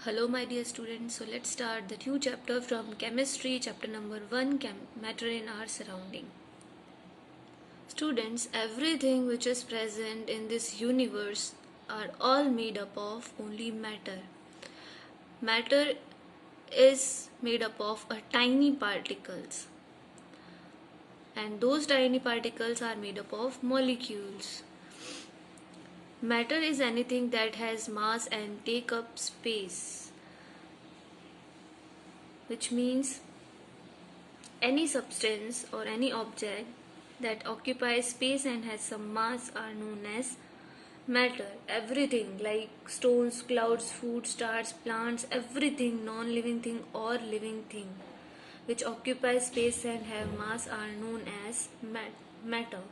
Hello my dear students, so let's start the new chapter from chemistry, chapter number 1, matter in our surrounding. Students, everything which is present in this universe are all made up of only matter. Matter is made up of tiny particles, and those tiny particles are made up of molecules. Matter is anything that has mass and take up space, which means any substance or any object that occupies space and has some mass are known as matter. Everything like stones, clouds, food, stars, plants, everything non-living thing or living thing which occupies space and have mass are known as matter.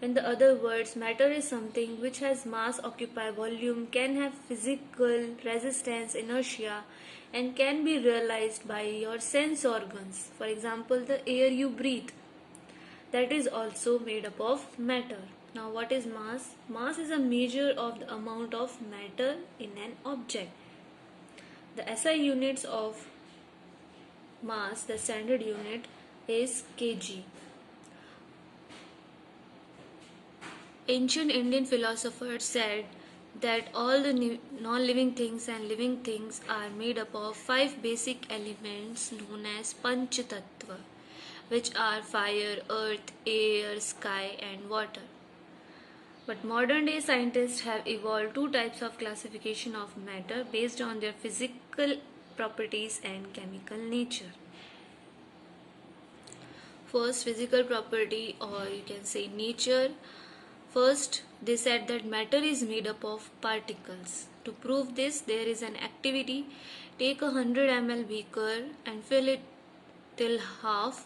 In the other words, matter is something which has mass, occupy volume, can have physical resistance, inertia, and can be realized by your sense organs. For example, the air you breathe, that is also made up of matter. Now, what is mass? Mass is a measure of the amount of matter in an object. The SI units of mass, the standard unit, is kg. Ancient Indian philosophers said that all the non-living things and living things are made up of 5 basic elements known as Panch Tattva, which are fire, earth, air, sky and water. But modern day scientists have evolved 2 types of classification of matter based on their physical properties and chemical nature. First, physical property, or you can say nature. First, they said that matter is made up of particles. To prove this, there is an activity. Take a 100 ml beaker and fill it till half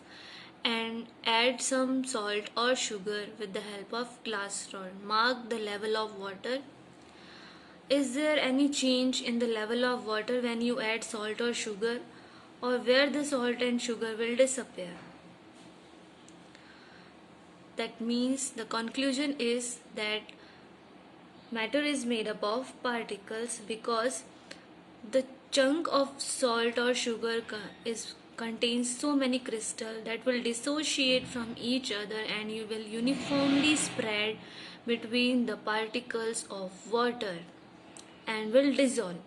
and add some salt or sugar with the help of glass rod. Mark the level of water. Is there any change in the level of water when you add salt or sugar, or where the salt and sugar will disappear? That means the conclusion is that matter is made up of particles because the chunk of salt or sugar contains so many crystals that will dissociate from each other, and you will uniformly spread between the particles of water and will dissolve,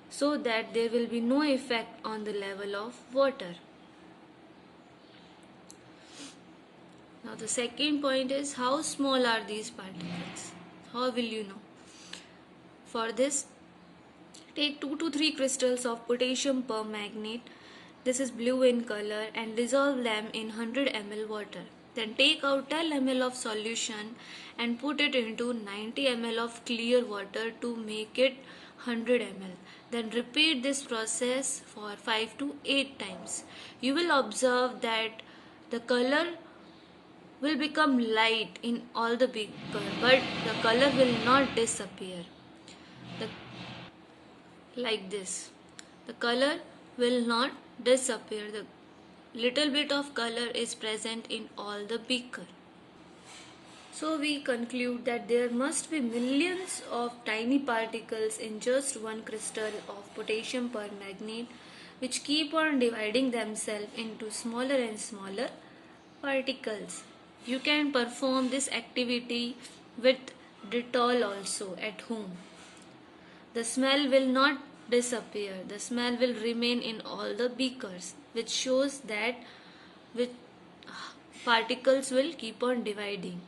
so that there will be no effect on the level of water. Now the second point is, how small are these particles? How will you know? For this, take 2 to 3 crystals of potassium permanganate, this is blue in color, and dissolve them in 100 ml water. Then take out 10 ml of solution and put it into 90 ml of clear water to make it 100 ml. Then repeat this process for 5 to 8 times. You will observe that the color will become light in all the beaker, but the color will not disappear. Like this, the color will not disappear. The little bit of color is present in all the beaker. So we conclude that there must be millions of tiny particles in just one crystal of potassium permanganate, which keep on dividing themselves into smaller and smaller particles. You can perform this activity with Dettol also at home. The smell will not disappear. The smell will remain in all the beakers, which shows that particles will keep on dividing.